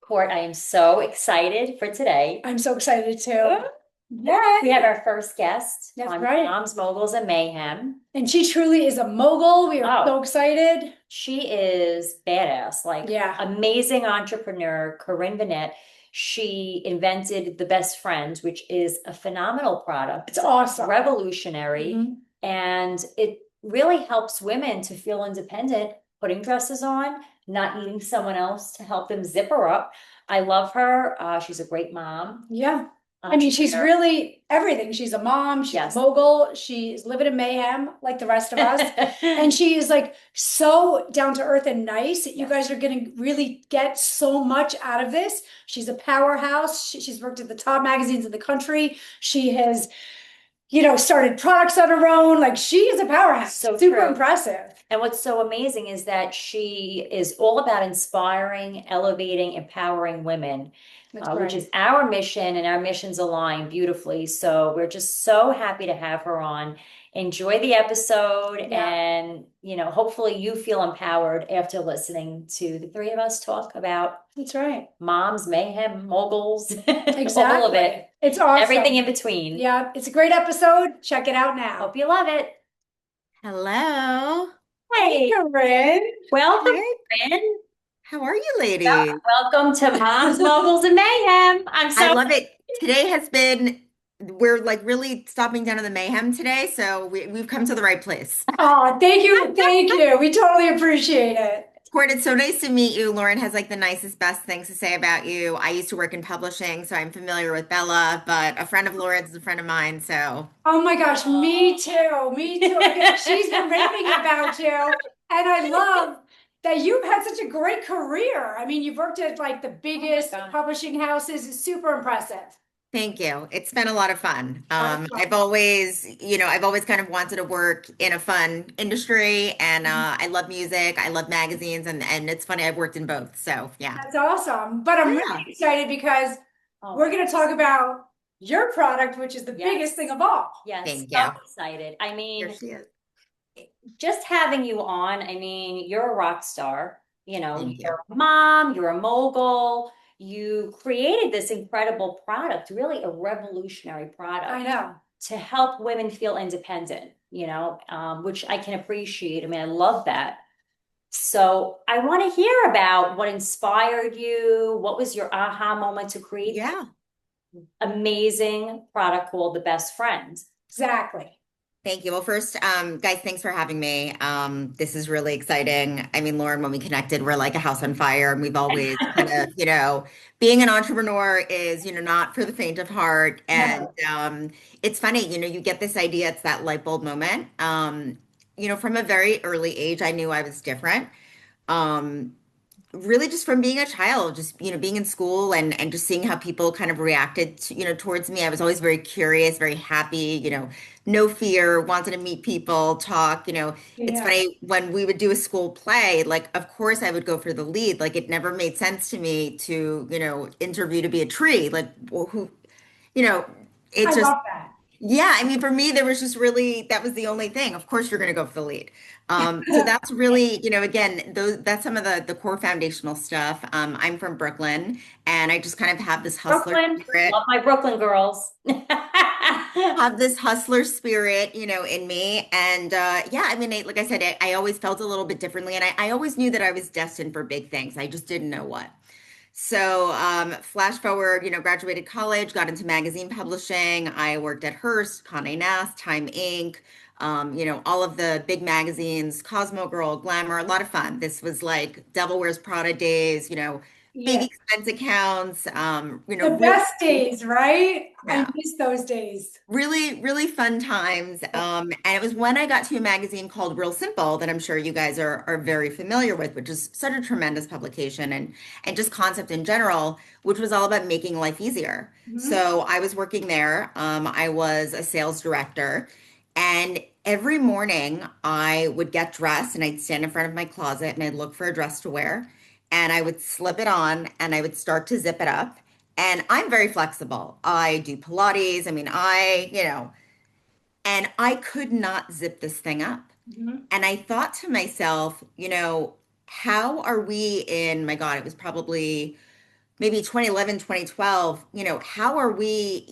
Court, I am so excited for today. I'm so excited too. Yeah, We have our first guest that's on right. Moms, Moguls, and Mayhem. And she truly is a mogul. We are Oh, so excited. she is badass, like Yeah, amazing entrepreneur, Carine Vinett. She invented the Best Friends, which is a phenomenal product. it's It's awesome. revolutionary, Mhm. and it really helps women to feel independent, putting dresses on, not needing someone else to help them zip her up. I love her. She's a great mom, Yeah. I mean, she's entrepreneur. really everything. She's a mom, she's a Yes. mogul, she's living in mayhem like the rest of us. And she is like so down to earth and nice. You Yes. guys are going to really get so much out of this. She's a powerhouse. She's worked at the top magazines in the country. She has started products on her own. Like she is a powerhouse. So Super true. impressive. And what's so amazing is that she is all about inspiring, elevating, empowering women, That's which right. is our mission, and our missions align beautifully. So we're just so happy to have her on. Enjoy the episode, Yeah, and hopefully you feel empowered after listening to the three of us talk about that's right. moms, mayhem, moguls, all of it, Exactly. It's everything in awesome. between. Yeah, it's a great episode. Check it out now. Hope you love it. Hello. Hey, Hey, Corinne. welcome, Hey, friend. how are you ladies? Welcome to Moms, Moguls, and Mayhem. I'm I so love it. Today has been, we're like really stopping down to the mayhem today, so we've come to the right place. Oh, thank you. Thank you. We totally appreciate it. Court, it's so nice to meet you. Lauren has like the nicest, best things to say about you. I used to work in publishing, so I'm familiar with Bella, but a friend of Lauren's is a friend of mine, so Oh my gosh, me Oh. too. Me too. I mean, she's been raving about you. And I love that you've had such a great career. I mean, you've worked at like the Oh my biggest God. publishing houses. It's super impressive. thank you. It's been a lot of fun. A lot of I've fun. always, I've always kind of wanted to work in a fun industry, and I love music, I love magazines, and it's funny, I've worked in both. So yeah. That's awesome. But I'm really Yeah. excited because Oh we're my going to talk about your product, which is the biggest thing Yes. of all. Yes. Thank So you. excited. I Here mean, she is. just having you on, I mean, you're a rock star. Thank you. You're a mom, you're a mogul. You created this incredible product, really a revolutionary I product know. to help women feel independent, which I can appreciate. I mean, I love that. So I want to hear about what inspired you. What was your aha moment to create Yeah. amazing product called The Best Friend? Exactly. Thank you. Well, first, guys, thanks for having me. This is really exciting. I mean, Lauren, when we connected, we're like a house on fire, and we've always kind of, being an entrepreneur is, not for the faint of heart. And No. it's funny, you get this idea, it's that light bulb moment. From a very early age, I knew I was different. Um, really just from being a child, just being in school and just seeing how people kind of reacted to, towards me. I was always very curious, very happy, no fear, wanted to meet people, talk. It's Yeah. funny when we would do a school play, like of course I would go for the lead. Like it never made sense to me to interview to be a tree. Like well, who you know I it's just love that. yeah, I mean, for me, there was just really that was the only thing. Of course, you're going to go for the lead. So that's really, again, that's some of the core foundational stuff. I'm from Brooklyn, and I just kind of have this hustler Brooklyn, spirit. love my Brooklyn girls. Have this hustler spirit, in me, and yeah, I mean, like I said, I always felt a little bit differently, and I always knew that I was destined for big things. I just didn't know what. So, flash forward, graduated college, got into magazine publishing. I worked at Hearst, Condé Nast, Time Inc., all of the big magazines, Cosmo Girl, Glamour, a lot of fun. This was like Devil Wears Prada days, big Yeah. expense accounts, The best really, days, right? I yeah, miss those days. really, really fun times. And it was when I got to a magazine called Real Simple that I'm sure you guys are very familiar with, which is such a tremendous publication and just concept in general, which was all about making life easier. Mhm. So I was working there. I was a sales director, and every morning I would get dressed and I'd stand in front of my closet and I'd look for a dress to wear, and I would slip it on and I would start to zip it up. And I'm very flexible. I do Pilates. I mean, and I could not zip this thing up. Mhm. And I thought to myself, how are we in, my God, it was probably maybe 2011, 2012, how are we,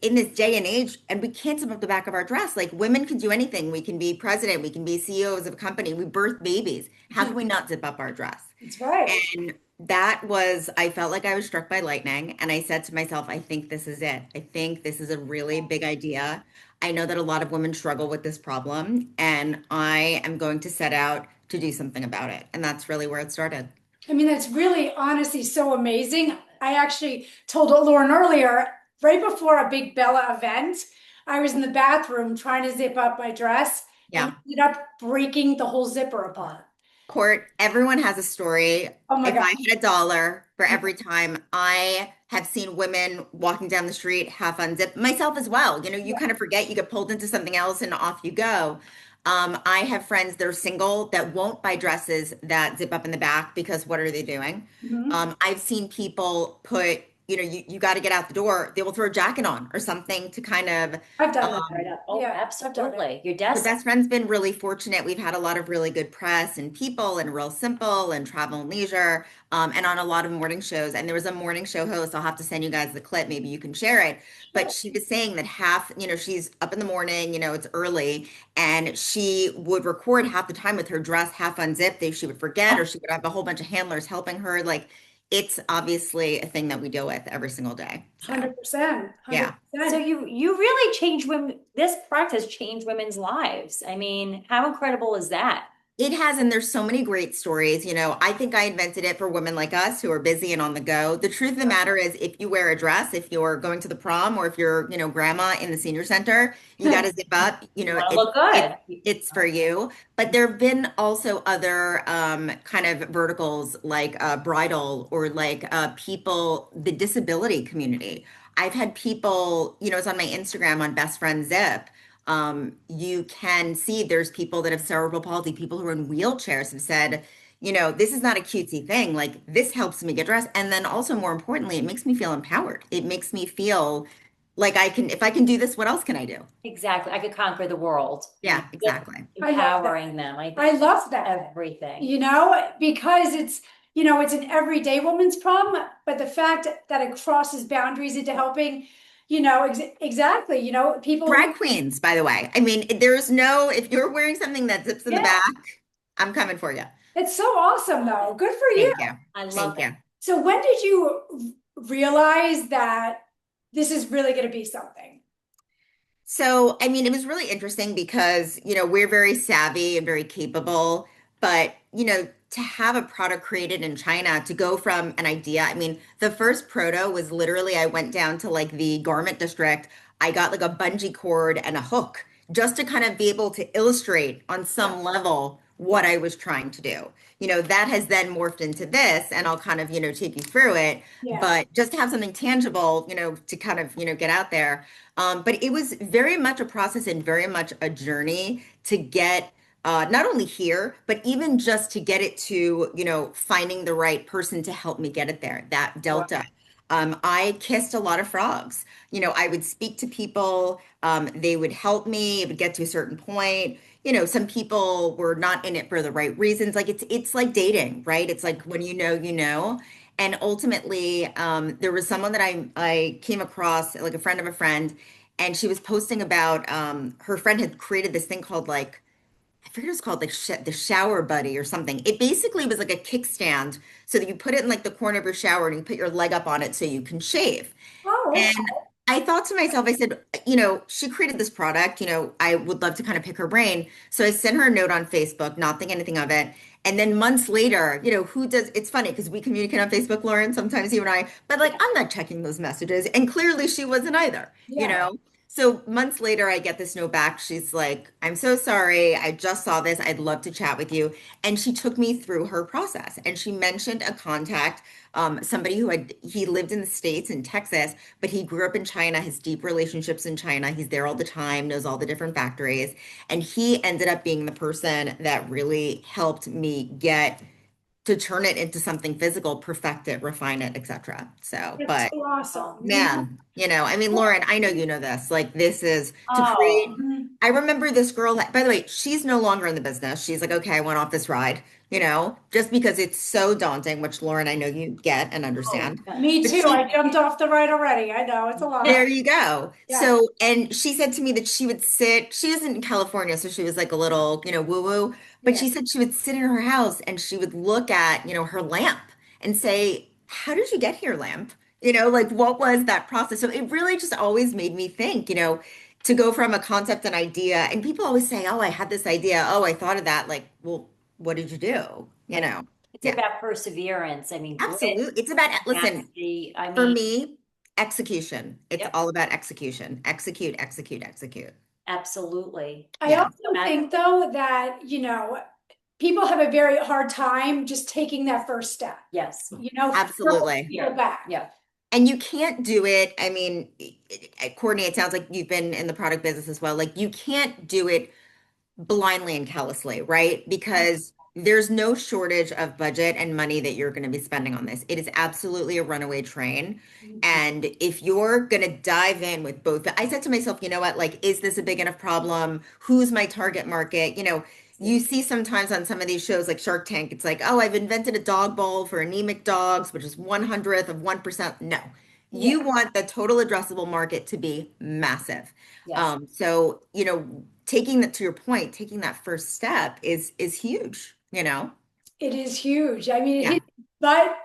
in this day and age, and we can't zip up the back of our dress. Like women can do anything. We can be president, we can be CEOs of a company, we birth babies. How can we not zip up our dress? That's right. And I felt like I was struck by lightning. And I said to myself, I think this is it. I think this is a really big idea. I know that a lot of women struggle with this problem, and I am going to set out to do something about it. And that's really where it started. I mean, that's really honestly so amazing. I actually told Lauren earlier, right before a big Bella event, I was in the bathroom trying to zip up my dress and Yeah. ended up breaking the whole zipper apart. Court, everyone has a story. Oh my If God. I had a dollar for every time I have seen women walking down the street half unzipped, myself as well. You Yeah. kind of forget, you get pulled into something else and off you go. I have friends that are single that won't buy dresses that zip up in the back because what are they doing? Mhm. I've seen people put, you got to get out the door. They will throw a jacket on or something to kind of I've done that. Right um, up. Oh, Yeah, I've done it. absolutely. Your the desk. best friend's been really fortunate. We've had a lot of really good press and people and Real Simple and Travel and Leisure, and on a lot of morning shows. And there was a morning show host, I'll have to send you guys the clip, maybe you can share it. But Sure. she was saying that half, she's up in the morning, it's early, and she would record half the time with her dress half unzipped. She would forget, or she would have a whole bunch of handlers helping her. Like it's obviously a thing that we deal with every single day. So 100%. yeah. So 100%. you really changed women. This product has changed women's lives. I mean, how incredible is that? It has, and there's so many great stories. I think I invented it for women like us who are busy and on the go. The truth of the matter is, if you wear a dress, if you're going to the prom, or if you're, grandma in the senior center, you got to zip up. You want to look good. It's for you. But there have been also other kind of verticals like bridal or like people, the disability community. I've had people, it's on my Instagram on Best Friend Zip. You can see there's people that have cerebral palsy, people who are in wheelchairs have said, this is not a cutesy thing. Like this helps me get dressed. And then also more importantly, it makes me feel empowered. It makes me feel like if I can do this, what else can I do? Exactly. I could conquer the world. Yeah, Just exactly. I love that. empowering them. I I think love that. everything. Because it's an everyday woman's problem, but the fact that it crosses boundaries into helping, exactly, people who, Drag queens, by the way. I mean, if you're wearing something that zips in the yeah, back, I'm coming for you. it's so awesome though. Good for you. Thank you. I love Thank it. you. So when did you realize that this is really going to be something? So, I mean, it was really interesting because, we're very savvy and very capable, but, to have a product created in China, to go from an idea, I mean, the first proto was literally, I went down to like the garment district. I got like a bungee cord and a hook just to kind of be able to illustrate on some level what I was trying to do. That has then morphed into this, and I'll kind of, take you through it, Yeah. but just to have something tangible, to kind of, get out there. But it was very much a process and very much a journey to get not only here, but even just to get it to, finding the right person to help me get it there, that delta. I kissed a lot of frogs. I would speak to people, they would help me, it would get to a certain point. Some people were not in it for the right reasons. Like it's like dating, right? It's like when you know, you know. And ultimately, there was someone that I came across, like a friend of a friend, and she was posting about her friend had created this thing called like I forget what it's called, like the shower buddy or something. It basically was like a kickstand so that you put it in like the corner of your shower and you put your leg up on it so you can shave. Oh, okay. And I thought to myself, I said, she created this product, I would love to kind of pick her brain. So I sent her a note on Facebook, not think anything of it. And then months later, it's funny because we communicate on Facebook, Lauren, sometimes you and I, but like, I'm not checking those messages. And clearly she wasn't either, you Yeah. know? So months later, I get this note back. She's like, I'm so sorry. I just saw this. I'd love to chat with you. And she took me through her process. And she mentioned a contact, somebody he lived in the States in Texas, but he grew up in China, has deep relationships in China. He's there all the time, knows all the different factories. And he ended up being the person that really helped me get to turn it into something physical, perfect it, refine it, etc. So, It's but so awesome. man, I mean, Lauren, I know you know this. Like this is to Oh, create Mhm. I remember this girl, by the way, she's no longer in the business. She's like, okay, I went off this ride, just because it's so daunting, which Lauren, I know you get and Oh, understand. Me But too. I jumped off the ride already. I know it's a lot. there you go. Yeah. So, and she said to me that she was in California, so she was like a little, woo-woo, but Yeah. she said she would sit in her house and she would look at, her lamp and say, how did you get here, lamp? Like what was that process? So it really just always made me think, to go from a concept and idea, and people always say, oh, I had this idea. Oh, I thought of that. Like, well, what did you do? yeah. It's Yeah, about perseverance. I mean, grit, absolutely. It's about, listen, tenacity. I for mean, me, execution. It's yep, all about execution. Execute, execute, execute. absolutely. I Yeah. also That, think though that, people have a very hard time just taking that first step, yes. Absolutely. go Fear. back. Yeah. And you can't do it. I mean, Courtney, it sounds like you've been in the product business as well. Like you can't do it blindly and callously, right? Because there's no shortage of budget and money that you're going to be spending on this. It is absolutely a runaway train. Mhm. And if you're going to dive in with both, I said to myself, you know what? Like, is this a big enough problem? Who's my target market? You see sometimes on some of these shows like Shark Tank, it's like, oh, I've invented a dog bowl for anemic dogs, which is 1/100th of 1%. No, Yeah. you want the total addressable market to be massive. Yes. So, taking that to your point, taking that first step is huge. It is huge. I mean, Yeah. but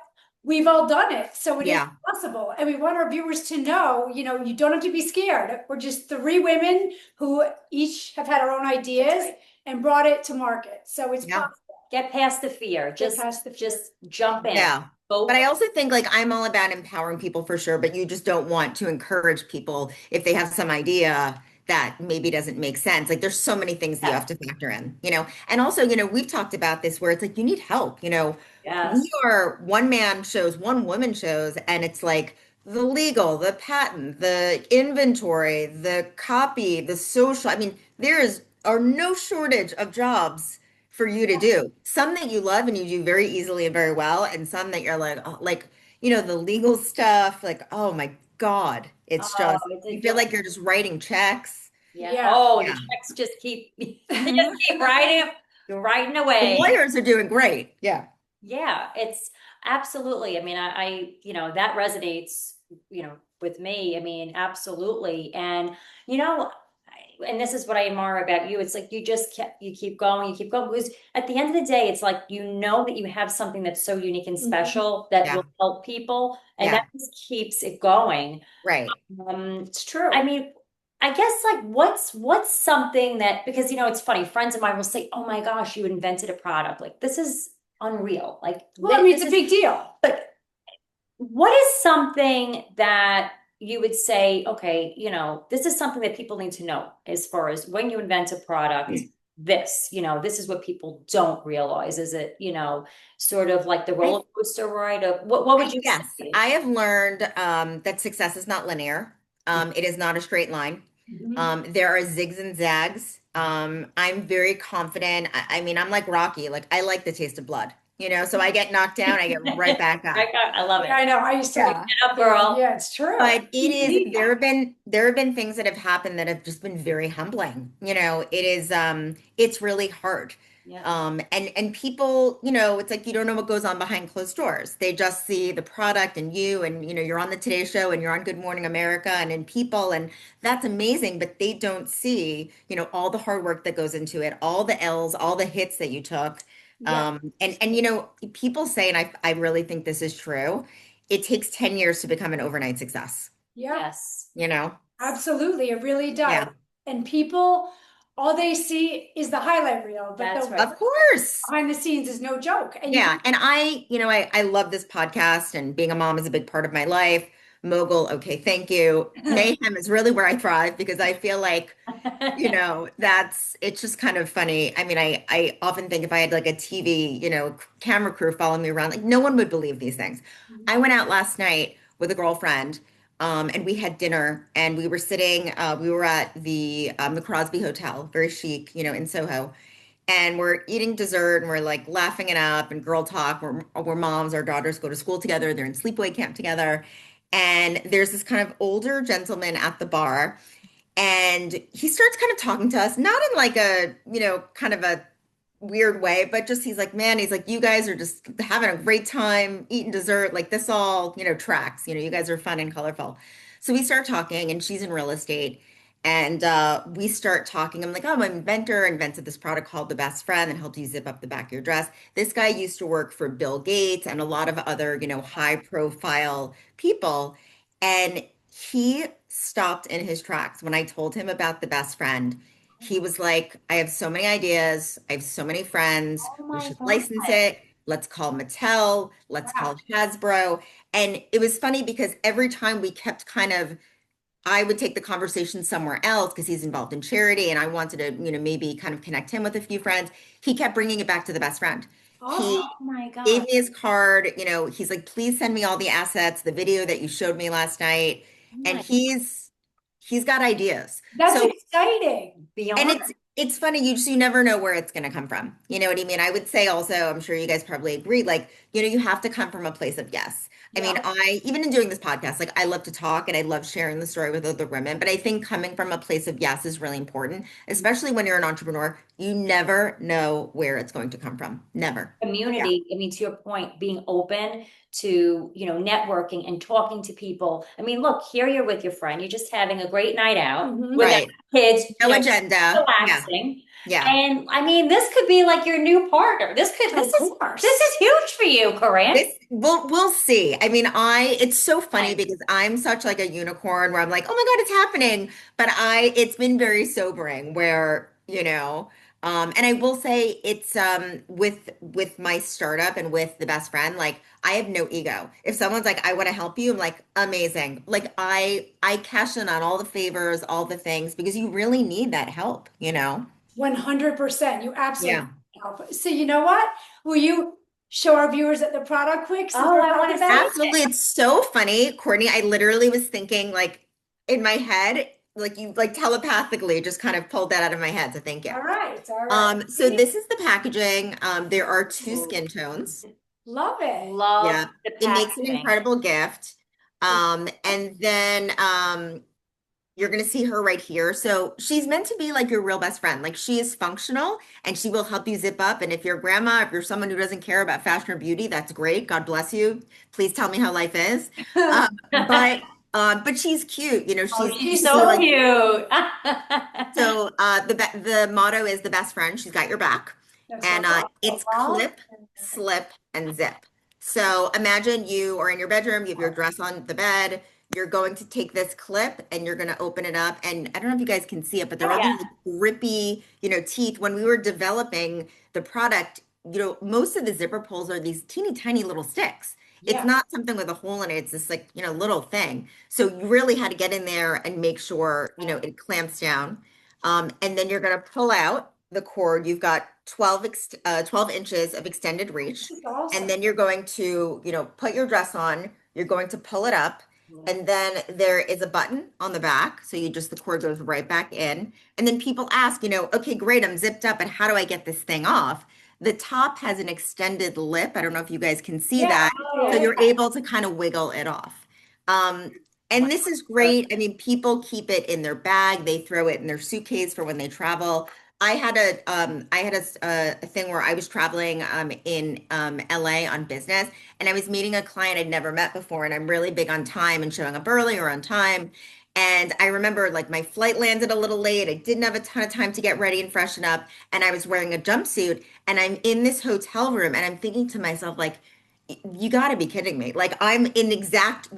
we've all done it, so it is Yeah. possible. And we want our viewers to know, you don't have to be scared. We're just three women who each have had our own ideas and brought it to market. So it's Yeah. possible. Get past the fear. Get past the fear. Just jump in. Yeah. Go But I for it. also think like I'm all about empowering people for sure, but you just don't want to encourage people if they have some idea that maybe doesn't make sense. Like there's so many things that you Yeah. have to factor in. And also, we've talked about this where it's like you need help. We Yes. are one man shows, one woman shows, and it's like the legal, the patent, the inventory, the copy, the social. I mean, are no shortage of jobs for you to do. Some that you love and you do very easily and very well, and some that you're like, oh, like, the legal stuff, like, oh my God, it's Oh, just, it's a you feel good. like you're just writing checks. Yeah. Yeah. Oh, the Yeah. checks just keep they just keep writing, writing The away. lawyers are doing great. Yeah. Yeah, it's absolutely. I mean, that resonates, with me. I mean, absolutely. And, and this is what I admire about you. It's like you keep going. Because at the end of the day, it's like that you have something that's so unique and Mhm. special that Yeah. will help people, and that Yeah. just keeps it going. Right. It's true. I mean, I guess like what's something that because it's funny, friends of mine will say, "Oh my gosh, you invented a product. Like this is unreal. Like Well, I mean, this it's a is big deal. but what is something that you would say, okay, this is something that people need to know as far as when you invent a product, this is what people don't realize. Is it, sort of like the I, roller coaster ride of what would you yes, say? I have learned that success is not linear. It is not a straight line. Mhm. There are zigs and zags. I'm very confident. I mean, I'm like Rocky. Like I like the taste of blood, so I get knocked down, I get right back up. I love Yeah, it. I know. I used to Yeah. Get up, girl. Yeah, it's true. But there have been things that have happened that have just been very humbling. It's really hard. Yeah. And people, it's like you don't know what goes on behind closed doors. They just see the product and you and you're on the Today Show and you're on Good Morning America and in People and that's amazing, but they don't see, all the hard work that goes into it, all the L's, all the hits that you took. Yeah. And people say, and I really think this is true, it takes 10 years to become an overnight success, Yeah. Yes. you know? Absolutely. It really does. Yeah, And people, all they see is the highlight reel, but That's the right. of course. behind the scenes is no joke. And Yeah. And I love this podcast and being a mom is a big part of my life. Mogul, okay, thank you. Mayhem is really where I thrive because I feel like, it's just kind of funny. I mean, I often think if I had like a TV, camera crew following me around, like no one would believe these things. I went out last night with a girlfriend, and we had dinner and we were sitting, we were at the Crosby Hotel, very chic, in Soho. And we're eating dessert and we're like laughing it up and girl talk. We're moms, our daughters go to school together, they're in sleepaway camp together. And there's this kind of older gentleman at the bar And he starts kind of talking to us, not in like a, kind of a weird way, but just he's like, man, he's like, you guys are just having a great time eating dessert. Like this all, tracks. You guys are fun and colorful. So we start talking, and she's in real estate. And we start talking. I'm like, oh, I'm an inventor, invented this product called the Best Friend that helps you zip up the back of your dress. This guy used to work for Bill Gates and a lot of other, high profile people. And he stopped in his tracks when I told him about the Best Friend. He was like, I have so many ideas. I have so many friends. Oh We my should God. license it. Let's call Mattel. Let's Wow. call Hasbro. And it was funny because every time we kept kind of, I would take the conversation somewhere else because he's involved in charity and I wanted to, maybe kind of connect him with a few friends. He kept bringing it back to the Best Friend. Awesome. He Oh my gave God. me his card, he's like, please send me all the assets, the video that you showed me last night. Oh And my he's got ideas. That's So exciting. and beyond. it's funny, you never know where it's going to come from. You know what I mean? I would say also, I'm sure you guys probably agree, like, you have to come from a place of yes. I Yeah. mean, I even in doing this podcast, like I love to talk and I love sharing the story with other women, but I think coming from a place of yes is really important, especially when you're an entrepreneur. You never know where it's going to come from. Never. Yeah. Community, I mean, to your point, being open to, networking and talking to people. I mean, look, here you're with your friend, you're just having a great night out Mhm. without Right. kids, No agenda. Yeah. relaxing. Yeah. And I mean, this could be like your new partner. Of This course. is huge for you, Corinne. This we'll see. I mean, it's so funny Right. because I'm such like a unicorn where I'm like, oh my God, it's happening. But it's been very sobering where, and I will say it's with my startup and with the Best Friend, like I have no ego. If someone's like, I want to help you, I'm like, amazing. Like I cash in on all the favors, all the things because you really need that help. 100%. You absolutely Yeah. help. So you know what? Will you show our viewers at the product quick since Oh, we're I want talking to about see it? it. Absolutely. It's so funny, Courtney. I literally was thinking like in my head, like you like telepathically just kind of pulled that out of my head. So thank you. All right. All right. So this is the packaging. There are two skin tones. Love it. Love Yeah. the It makes an packaging. incredible gift. And then you're gonna see her right here. So she's meant to be like your real best friend. Like she is functional and she will help you zip up. And if you're a grandma, if you're someone who doesn't care about fashion or beauty, that's great. God bless you. Please tell me how life is. Um, but but she's cute. Oh, She's she's so so like cute. so the motto is the best friend. She's got your back. That's And what it's well, clip, slip, and zip. So imagine you are in your bedroom, you have your dress on the bed. You're going to take this clip and you're going to open it up. And I don't know if you guys can see it, but there are all Yeah. these grippy, teeth. When we were developing the product, most of the zipper pulls are these teeny tiny little sticks. It's yeah. not something with a hole in it. It's this like, little thing. So you really had to get in there and make sure, it clamps down. And then you're going to pull out the cord. You've got 12 inches of extended reach. This is And awesome. then you're going to, put your dress on. You're going to pull it up. And then there is a button on the back. So the cord goes right back in. And then people ask, okay, great, I'm zipped up, but how do I get this thing off? The top has an extended lip. I don't know if you guys can see Yeah. that. Oh, So yeah. you're able to kind of wiggle it off. And this is great. I mean, people keep it in their bag. They throw it in their suitcase for when they travel. I had a thing where I was traveling in LA on business, and I was meeting a client I'd never met before, and I'm really big on time and showing up early or on time. And I remember like my flight landed a little late. I didn't have a ton of time to get ready and freshen up, and I was wearing a jumpsuit, and I'm in this hotel room, and I'm thinking to myself like, you got to be kidding me. Like I'm in the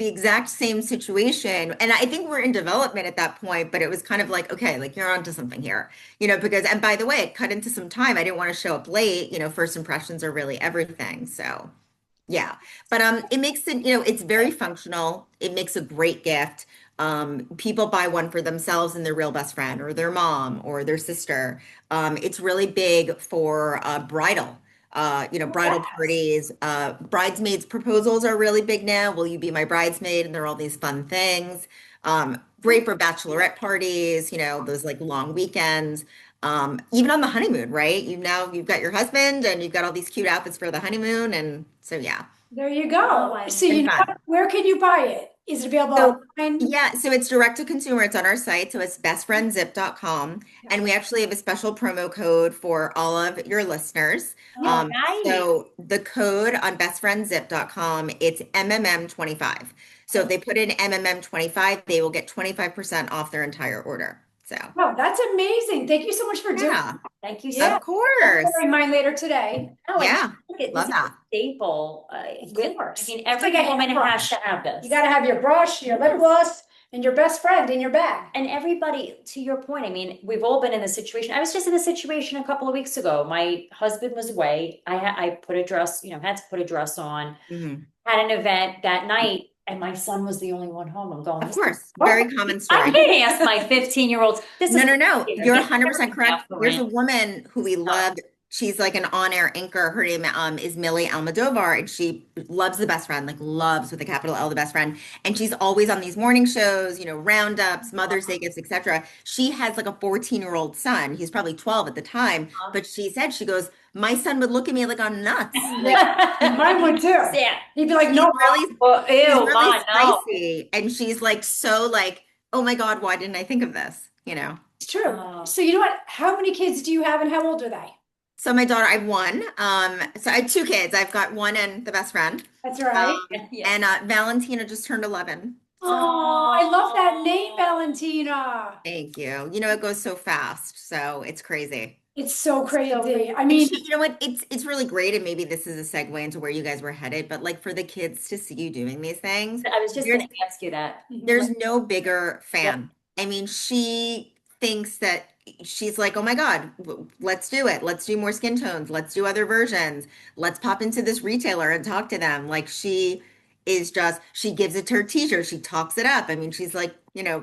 exact same situation. And I think we're in development at that point, but it was kind of like, okay, like you're onto something here, because, and by the way, it cut into some time. I didn't want to show up late. First impressions are really everything. So yeah, but it makes it, it's very functional. It makes a great gift. People buy one for themselves and their real best friend or their mom or their sister. It's really big for bridal. Bridal Yes. parties, bridesmaids proposals are really big now. Will you be my bridesmaid? And there are all these fun things. Great for bachelorette parties, those like long weekends. Even on the honeymoon, right? You've got your husband and you've got all these cute outfits for the honeymoon. And so, yeah. There you Oh, go. I- So Been you know fun. what? Where can you buy it? Is it available So online? yeah, so it's direct to consumer. It's on our site. So it's bestfriendzip.com. And we actually have a special promo code for all of your listeners. Oh, nice. So the code on bestfriendzip.com, it's MMM25. So if they put in MMM25, they will get 25% off their entire order. So Oh, that's amazing. Thank you so much for doing. yeah, Thank you so Yeah, of much. I'm course. ordering mine later today. No, I Yeah, think this love is a that. staple. Of With, I course. mean, It's every like a woman has hairbrush. to have this. You got to have your brush, your lip gloss, and your best friend in your bag. And everybody, to your point, I mean, we've all been in this situation. I was just in a situation a couple of weeks ago. My husband was away. I put a dress, had to put a dress on, Mhm. had an event that night, and my son was the only one home. I'm going, Of course, very common I story. can't ask my 15-year-old. This No, is no, no. You're get 100% married now correct. for There's a rent. woman who we loved. She's like an on-air anchor. Her name is Millie Almodovar, and she loves The Best Friend, like loves with a capital L, The Best Friend. And she's always on these morning shows, roundups, Mother's Day gifts, etc. She has like a 14-year-old son. He's probably 12 at the time, but she said, she goes, my son would look at me like I'm nuts. Like Mine would too. Yeah. He'd be like, he's no, really Well, he's ew, really mom, no. spicy, and she's like so like, oh my God, why didn't I think of this? it's true. Oh. So you know what? How many kids do you have and how old are they? So my daughter, I have one. So I have two kids. I've got one and the best friend. That's Um, right. Yeah. and Valentina just turned 11. So Oh, I love that name, Valentina. thank you. It goes so fast. So it's crazy. It's so crazy. I And mean, you know what? It's really great. And maybe this is a segue into where you guys were headed, but like for the kids to see you doing these things, I was just there's going to ask you that. there's no bigger Yep. fan. I mean, she thinks that she's like, oh my God, let's do it. Let's do more skin tones. Let's do other versions. Let's pop into this retailer and talk to them. Like she gives it to her teacher. She talks it up. I mean, she's like,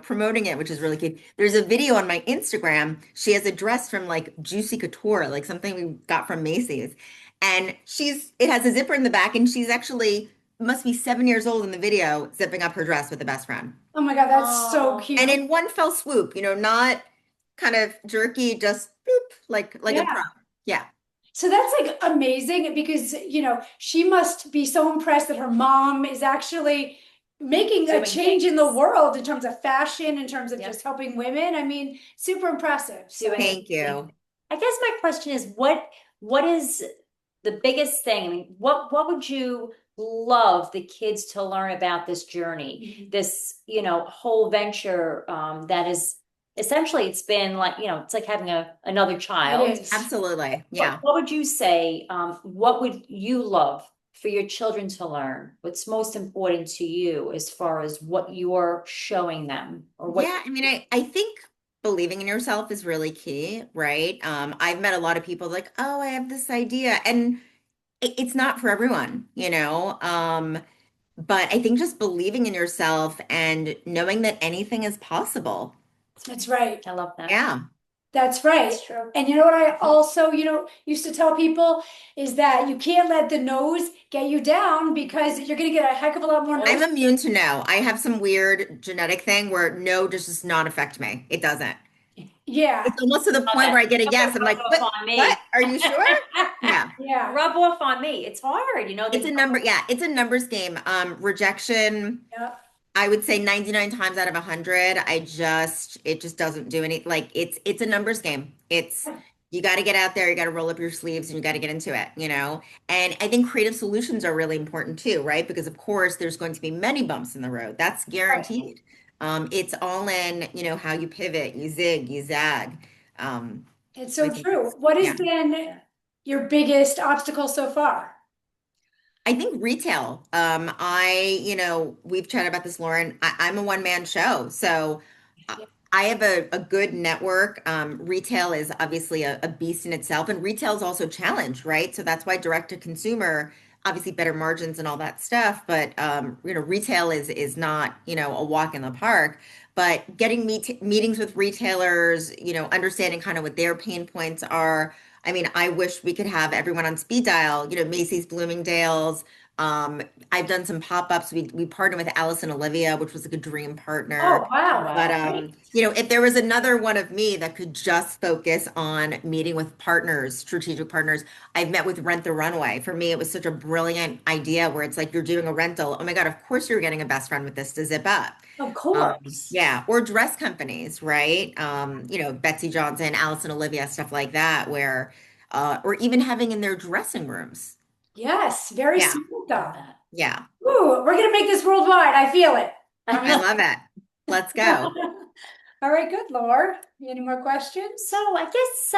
promoting it, which is really cute. There's a video on my Instagram. She has a dress from like Juicy Couture, like something we got from Macy's. And it has a zipper in the back, and she's actually must be 7 years old in the video, zipping up her dress with the best friend. oh my God, that's so Oh. cute. And in one fell swoop, not kind of jerky, just boop, like a Yeah. pro. Yeah. So that's like amazing because, she must be so impressed that her mom is actually making a Doing change in the things. world in terms of fashion, in terms of Yep. just helping women. I mean, super impressive. So, Doing Thank you. I guess my question is, what is the biggest thing? I mean, what would you love the kids to learn about this journey, this, whole venture, that is essentially, it's been like, it's like having another child. It is. Absolutely. Yeah. What would you say, what would you love for your children to learn? What's most important to you as far as what you're showing them or what? Yeah. I mean, I think believing in yourself is really key, right? I've met a lot of people like, oh, I have this idea. And it's not for everyone, but I think just believing in yourself and knowing that anything is possible. That's right. I love that. Yeah. That's right. That's true. And you know what I also, used to tell people is that you can't let the nose get you down because you're going to get a heck of a lot more I'm nose. immune to no. I have some weird genetic thing where no does not affect me. It doesn't. Yeah. It's almost to the point where I get a yes. I'm like, Rub off what? on me. What? Are you sure? Yeah. Yeah. Rub off on me. It's hard, It's a number. Yeah. It's a numbers game. Rejection, Yeah. I would say 99 times out of 100, it just doesn't do any, like it's a numbers game. You got to get out there, you got to roll up your sleeves and you got to get into it. And I think creative solutions are really important too, right? Because of course there's going to be many bumps in the road. That's guaranteed. It's all in, how you pivot, you zig, you zag. It's I so think true. it's- What has yeah. been your biggest obstacle so far? I think retail. We've chatted about this, Lauren. I'm a one-man show, so I have a good network. Retail is obviously a beast in itself, and retail is also challenged, right? So that's why direct to consumer, obviously better margins and all that stuff. But retail is not a walk in the park. But getting meetings with retailers, understanding kind of what their pain points are. I mean, I wish we could have everyone on speed dial, Macy's, Bloomingdale's, I've done some pop-ups. We partnered with Alice and Olivia, which was like a dream Oh, partner. wow. But Wow. if there was another one of me that could just focus on meeting with partners, strategic partners, I've met with Rent the Runway. For me, it was such a brilliant idea where it's like you're doing a rental. Oh my God, of course you're getting a best friend with this to zip up. Of course. Yeah, or dress companies, right? Betsy Johnson, Alice and Olivia, stuff like that, where or even having in their dressing rooms. Yes, very Yeah, smart Love though. that. yeah. Ooh, we're gonna make this worldwide. I feel it. I love it. Let's go. All right, good, Laura. Any more questions? So I guess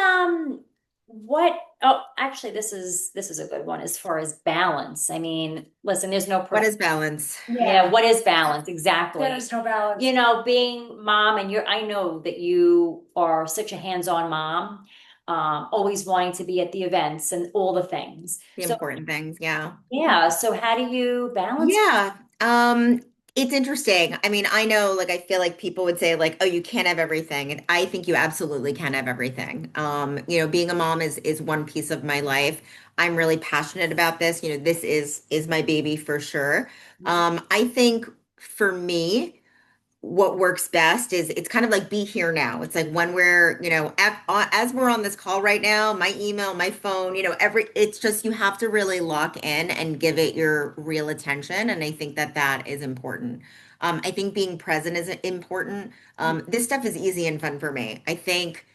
what oh actually this is a good one as far as balance. I mean, listen, there's no What perfect. is balance? Yeah, Yeah, what is balance? Exactly. there's no balance. Being mom and I know that you are such a hands-on mom, always wanting to be at the events and all the things. The So important things, yeah. yeah, so how do you balance? Yeah. It's interesting. I mean, I know, like, I feel like people would say, like, oh, you can't have everything. And I think you absolutely can have everything. Being a mom is one piece of my life. I'm really passionate about this. This is my baby for sure. I think for me, what works best is it's kind of like be here now. It's like when we're, as we're on this call right now, my email, my phone, it's just you have to really lock in and give it your real attention. And I think that that is important. I think being present is important. This stuff is easy and fun for me. I think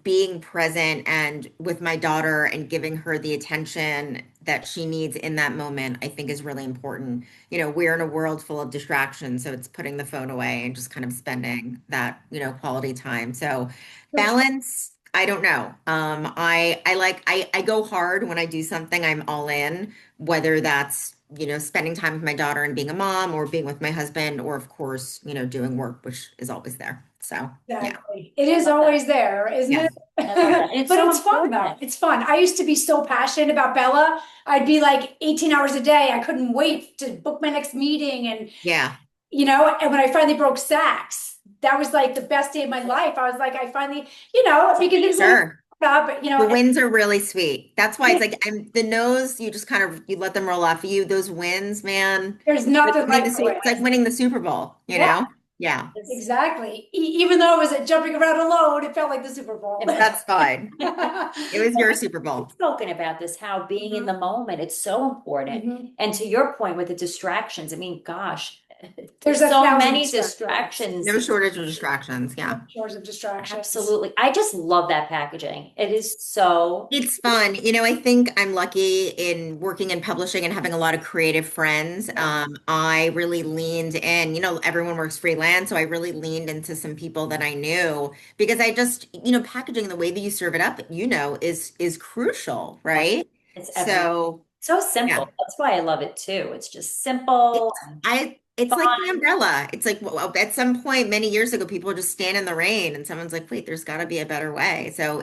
being present and with my daughter and giving her the attention that she needs in that moment, I think is really important. We're in a world full of distractions, so it's putting the phone away and just kind of spending that, quality time. So balance, I don't know. I go hard when I do something, I'm all in, whether that's spending time with my daughter and being a mom or being with my husband or of course, doing work, which is always there. So yeah. Exactly. It I is love that. always there, isn't Yes. it? I love that. And it's But so it's fun though. important. It's fun. I used to be so passionate about Bella. I'd be like 18 hours a day. I couldn't wait to book my next meeting. Yeah. And when I finally broke Saks, that was like the best day of my life. I was like, I finally, because it was only Sure. about, but The wins are really sweet. That's why it's like the nose, you just kind of you let them roll off of you. Those wins, man. there's It's nothing winning like the the It's like wins. winning the Super Bowl, you Yeah, know? Yeah. It's- exactly. Even though it was jumping around alone, it felt like the Super Bowl. That's fine. It was your Super We've Bowl. spoken about this, how being in Mhm. the moment, it's so important. Mhm. And to your point with the distractions, I mean, gosh, There's there's a so thousand many distractions. distractions. No shortage of distractions. Yeah. Shores of distractions. Absolutely. I just love that packaging. It is so, It's fun. I think I'm lucky in working in publishing and having a lot of creative friends. I really leaned in, everyone works freelance, so I really leaned into some people that I knew because I just, packaging the way that you serve it up, is crucial, yeah, right? it's every So, so yeah. simple. That's why I love it too. It's just simple and It's like the fun. umbrella. It's like well, at some point many years ago, people would just stand in the rain, and someone's like, "Wait, there's got to be a better way." So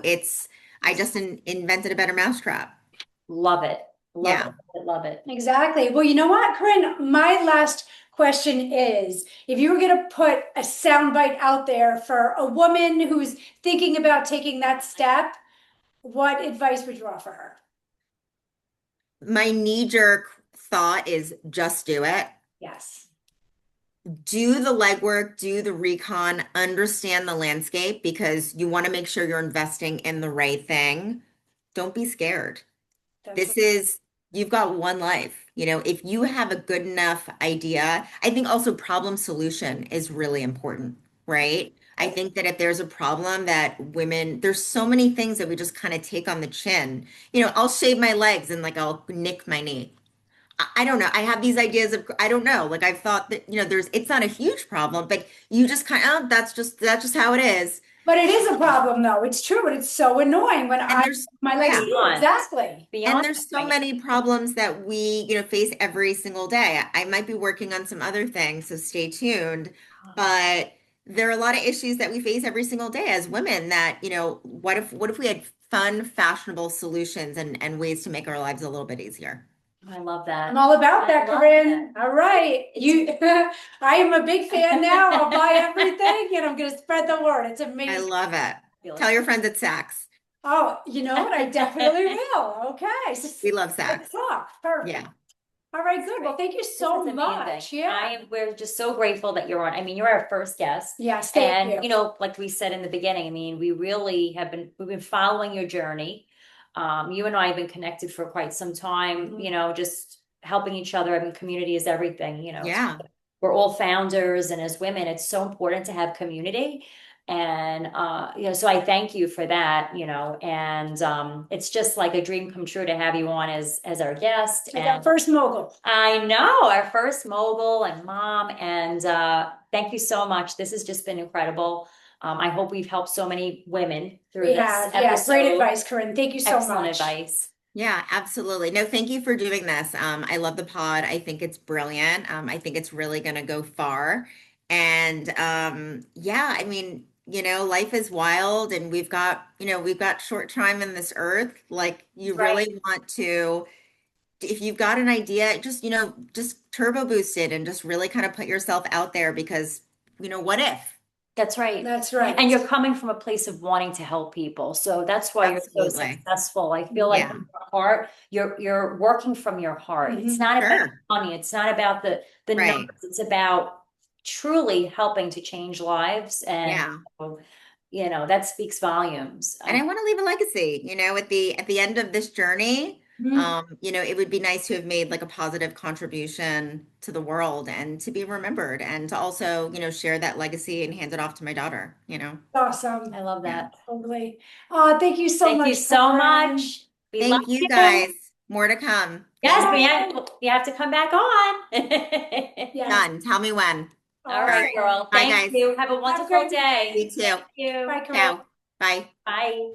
I just invented a better mousetrap. Love it. Love Yeah. it. Love it. Exactly. Well, you know what, Corinne? My last question is, if you were going to put a soundbite out there for a woman who's thinking about taking that step, what advice would you offer her? My knee-jerk thought is just do it. Yes. Do the legwork, do the recon, understand the landscape because you want to make sure you're investing in the right thing. Don't be scared. That's This is, you've got one life. If you have a good enough idea, I think also problem solution is really important, right? I think that if there's a problem that there's so many things that we just kind of take on the chin. I'll shave my legs and like I'll nick my knee. I don't know. I have these ideas of, I don't know. Like I've thought that, it's not a huge problem, but you just kind of, that's just how it is. But it is a problem though. It's true, and it's so annoying when And I there's, my legs yeah. do exactly. And Beyond there's so that, many problems that we, face every single day. I might be working on some other things, so stay tuned. But there are a lot of issues that we face every single day as women that, what if we had fun, fashionable solutions and ways to make our lives a little bit easier? I love that. I'm all about that, I love Corinne. that. All right. I am a big fan now. I'll buy everything and I'm going to spread the word. It's I amazing. love it. Feel Tell it. your friends at Saks. Oh, you know what? I definitely will. Okay. We love Saks. Let's talk. Perfect. Yeah. All right, good. Well, thank you This so is much. amazing. Yeah. We're just so grateful that you're on. I mean, you're our first guest. Yes, thank And, you. you know, like we said in the beginning, I mean, we've been following your journey. You and I have been connected for quite some time, Mhm. you know, just helping each other. I mean, community is everything, you know. Yeah. We're all founders, and as women, it's so important to have community. And you know, so I thank you for that, you know, and it's just like a dream come true to have you on as our guest. Like our first mogul. I know, our first mogul and mom, and thank you so much. This has just been incredible. I hope we've helped so many women through We this have, yeah, episode. great advice, Carine. Thank you so Excellent much. advice. Yeah, absolutely. No, thank you for doing this. I love the pod. I think it's brilliant. I think it's really going to go far. And yeah, I mean, life is wild and we've got short time in this earth. Like you Right. really want to, if you've got an idea, just turbo boost it and just really kind of put yourself out there because, what if? That's right. That's right. And you're coming from a place of wanting to help people. So that's why you're so Absolutely. successful. I feel like Yeah, from your heart, you're working from your heart. It's Mhm. not about sure. money. It's not about the Right. numbers. It's about truly helping to change lives. And Yeah. you know, that speaks volumes. And I want to leave a legacy, at the end of this journey, Mhm. it would be nice to have made like a positive contribution to the world and to be remembered and to also, share that legacy and hand it off to my daughter. Awesome. I love Yeah. that. Totally. Thank you so Thank you much, so Carine. much. We love Thank you you. guys. More to come. Yes, Thank you. you have to come back on. Yes. Done. Tell me when. All All right, right. Awesome. girl. Bye, Thank guys. you. Have a Have a wonderful great day. You weekend. too. Thank you. Bye, Carine. Ciao. Bye. Bye.